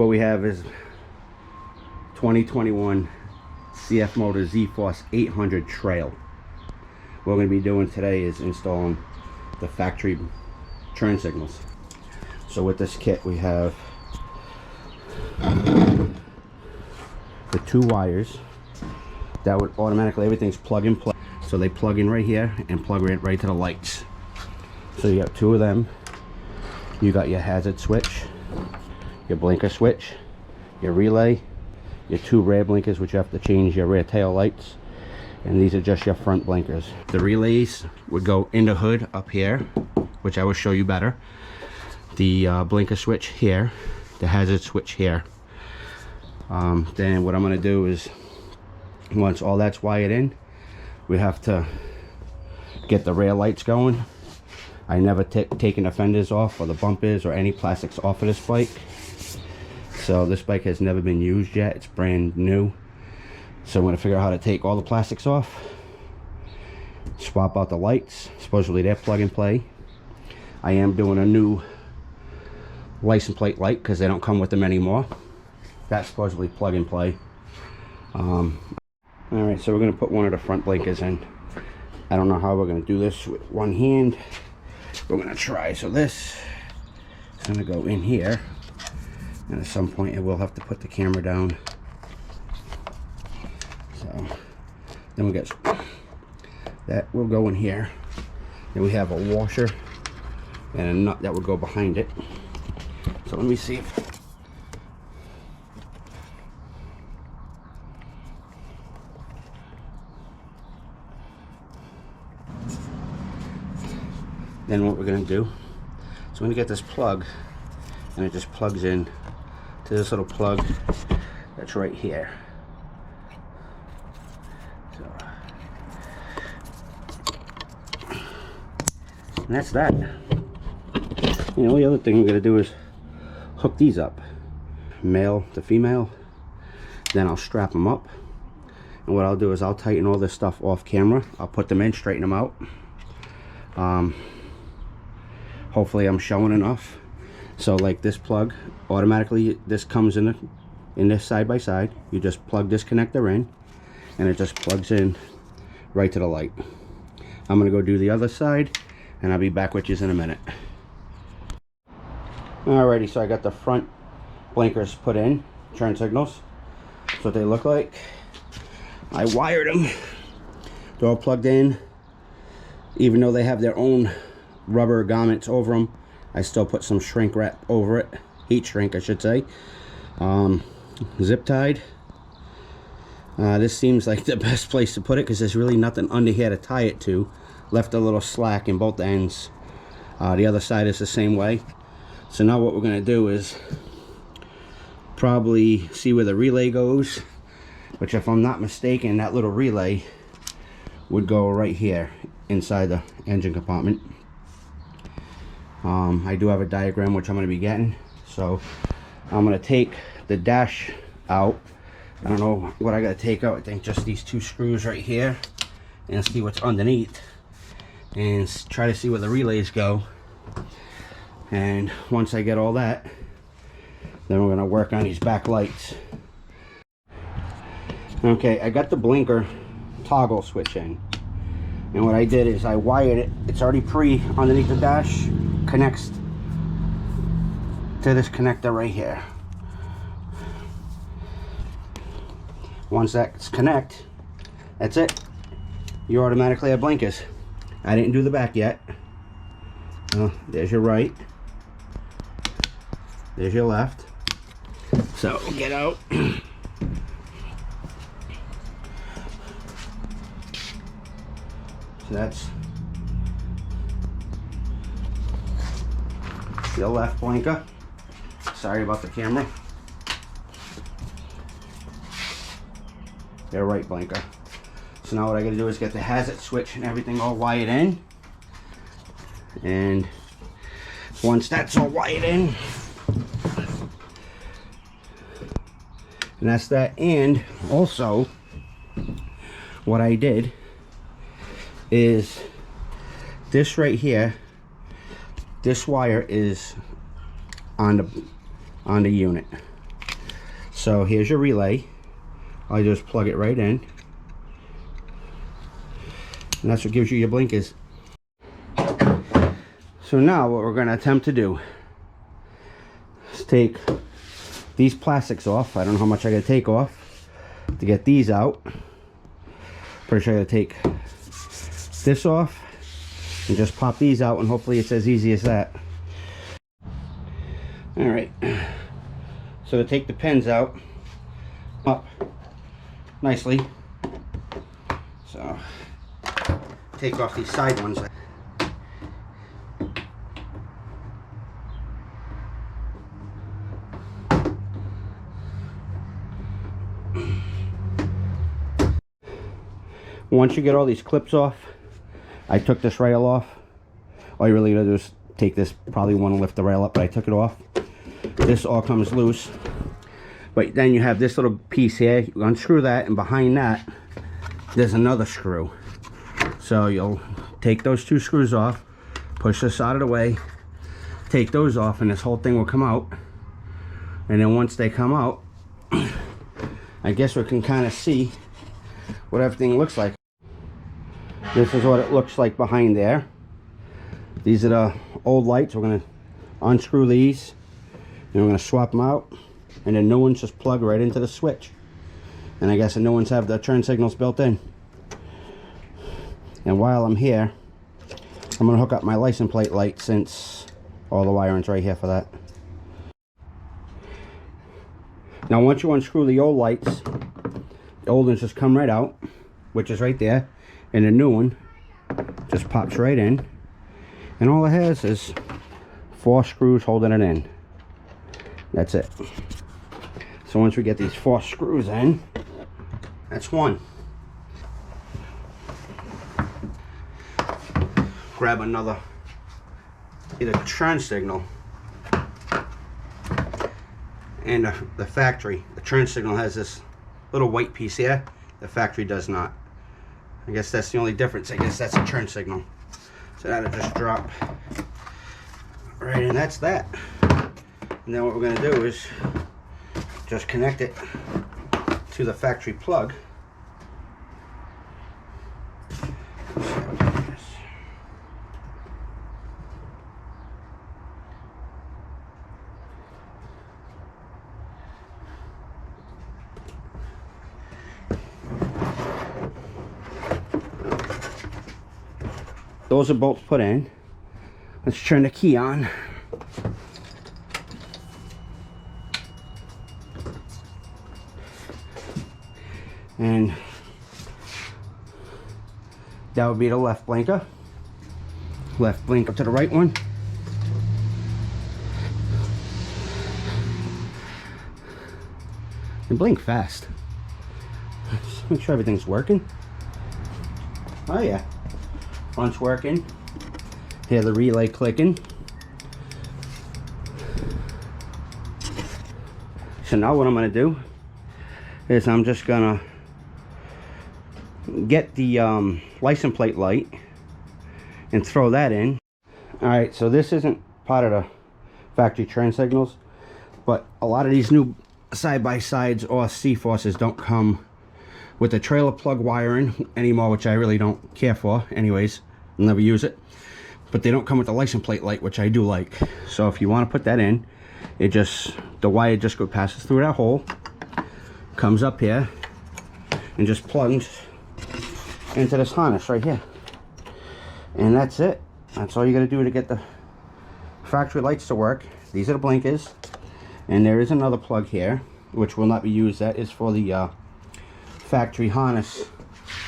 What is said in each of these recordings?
What we have is 2021 CFmoto Zforce 800 Trail. What we're going to be doing today is installing the factory turn signals. So with this kit we have the 2 wires that would automatically, everything's plug and play. So they plug in right here and plug right to the lights. So you got 2 of them. You got your hazard switch, your blinker switch, your relay, your 2 rear blinkers, which you have to change your rear tail lights, and these are just your front blinkers. The relays would go in the hood up here, which I will show you better. The blinker switch here, the hazard switch here. Then what I'm going to do is, once all that's wired in, we have to get the rear lights going. I never taken the fenders off or the bumpers or any plastics off of this bike. So this bike has never been used yet. It's brand new. So I'm going to figure out how to take all the plastics off, swap out the lights. Supposedly they're plug and play. I am doing a new license plate light because they don't come with them anymore. That's supposedly plug and play. Alright, so we're going to put one of the front blinkers in. I don't know how we're going to do this with one hand. We're going to try. So this is going to go in here, and at some point I will have to put the camera down. So then we get that will go in here. Then we have a washer and a nut that would go behind it. So let me see if then what we're going to do is we're going to get this plug, and it just plugs in to this little plug that's right here. So, and that's that. The only other thing we're going to do is hook these up, male to female. Then I'll strap them up, and what I'll do is I'll tighten all this stuff off camera. I'll put them in, straighten them out. Hopefully I'm showing enough. So like this plug, automatically this comes in this side by side. You just plug this connector in and it just plugs in right to the light. I'm gonna go do the other side and I'll be back with you in a minute. Alrighty, so I got the front blinkers put in, turn signals. That's what they look like. I wired them. They're all plugged in. Even though they have their own rubber grommets over them, I still put some shrink wrap over it, heat shrink I should say. Zip tied. This seems like the best place to put it because there's really nothing under here to tie it to. Left a little slack in both ends. The other side is the same way. So now what we're going to do is probably see where the relay goes, which if I'm not mistaken, that little relay would go right here inside the engine compartment. I do have a diagram which I'm going to be getting, so I'm going to take the dash out. I don't know what I got to take out. I think just these 2 screws right here, and see what's underneath and try to see where the relays go. And once I get all that, then we're going to work on these back lights. Okay, I got the blinker toggle switch in, and what I did is I wired it. It's already underneath the dash, connects to this connector right here. Once that's connect, that's it. You automatically have blinkers. I didn't do the back yet. There's your right, there's your left. So get out. So that's your left blinker. Sorry about the camera. Your right blinker. So now what I gotta do is get the hazard switch and everything all wired in. And once that's all wired in, and that's that. And also what I did is this right here, this wire is on the unit. So here's your relay. All you do is plug it right in, and that's what gives you your blinkers. So now what we're going to attempt to do is take these plastics off. I don't know how much I got to take off to get these out. Pretty sure I got to take this off and just pop these out, and hopefully it's as easy as that. All right, so to take the pins out up nicely, so take off these side ones. Once you get all these clips off, I took this rail off. All you really gotta do is take this, probably want to lift the rail up, but I took it off. This all comes loose, but then you have this little piece here. You unscrew that, and behind that there's another screw. So you'll take those two screws off, push this out of the way, take those off, and this whole thing will come out. And then once they come out, I guess we can kind of see what everything looks like. This is what it looks like behind there. These are the old lights. We're going to unscrew these, and we're going to swap them out, and then new ones just plug right into the switch. And I guess the new ones have the turn signals built in. And while I'm here, I'm going to hook up my license plate light, since all the wiring's right here for that. Now once you unscrew the old lights, the old ones just come right out, which is right there, and the new one just pops right in, and all it has is 4 screws holding it in. That's it. So once we get these 4 screws in, that's one. Grab another, either turn signal, and the factory. The turn signal has this little white piece here. The factory does not. I guess that's the only difference. I guess that's a turn signal. So that'll just drop right in. That's that. And then what we're going to do is just connect it to the factory plug. Those are bolts put in. Let's turn the key on. And that would be the left blinker. Left blinker to the right one. And blink fast. Just make sure everything's working. Oh yeah. Front's working. Hear the relay clicking. So now what I'm going to do is I'm just going to get the license plate light and throw that in. Alright, so this isn't part of the factory turn signals, but a lot of these new side-by-sides or Zforces don't come with the trailer plug wiring anymore, which I really don't care for anyways. I'll never use it. But they don't come with the license plate light, which I do like. So if you want to put that in, it just, the wire just passes through that hole, comes up here, and just plugs into this harness right here. And that's it. That's all you got to do to get the factory lights to work. These are the blinkers. And there is another plug here, which will not be used. That is for the factory harness,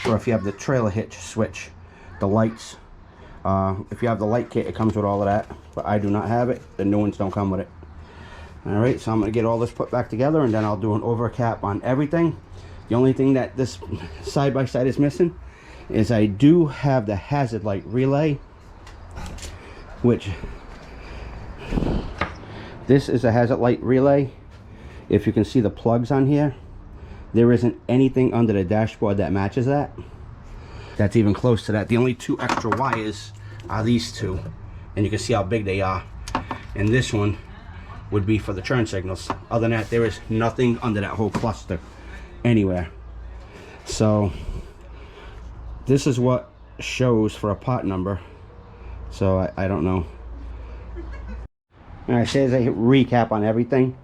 or if you have the trailer hitch switch, the lights. If you have the light kit, it comes with all of that, but I do not have it. The new ones don't come with it. Alright, so I'm going to get all this put back together, and then I'll do an overcap on everything. The only thing that this side-by-side is missing is I do have the hazard light relay, which this is a hazard light relay. If you can see the plugs on here, there isn't anything under the dashboard that matches that. That's even close to that. The only 2 extra wires are these 2, and you can see how big they are. And this one would be for the turn signals. Other than that, there is nothing under that whole cluster anywhere. So this is what shows for a part number. So I don't know. Alright, so as a recap on everything,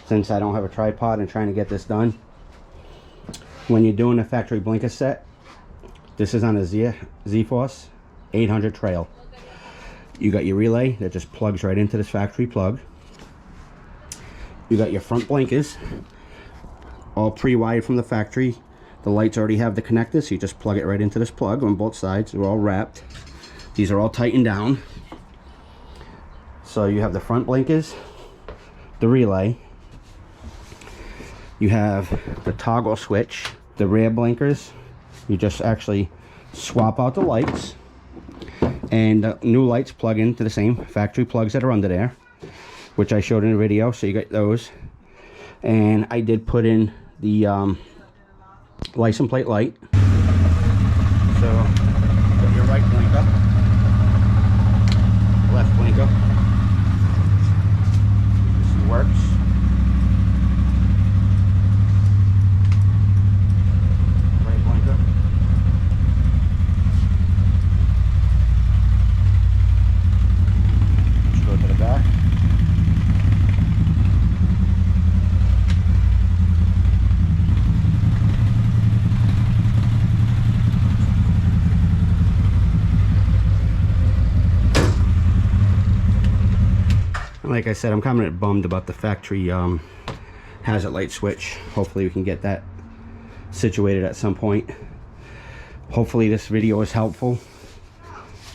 since I don't have a tripod and trying to get this done. When you're doing a factory blinker set, this is on a Zforce 800 trail. You got your relay that just plugs right into this factory plug. You got your front blinkers, all pre-wired from the factory. The lights already have the connectors, so you just plug it right into this plug on both sides. They're all wrapped. These are all tightened down. So you have the front blinkers, the relay. You have the toggle switch, the rear blinkers. You just actually swap out the lights, and new lights plug into the same factory plugs that are under there, which I showed in the video. So you got those, and I did put in the license plate light. So got your right blinker, left blinker. This works. Like I said, I'm kind of bummed about the factory hazard light switch. Hopefully we can get that situated at some point. Hopefully this video is helpful.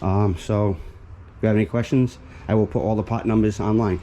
So if you have any questions, I will put all the part numbers online.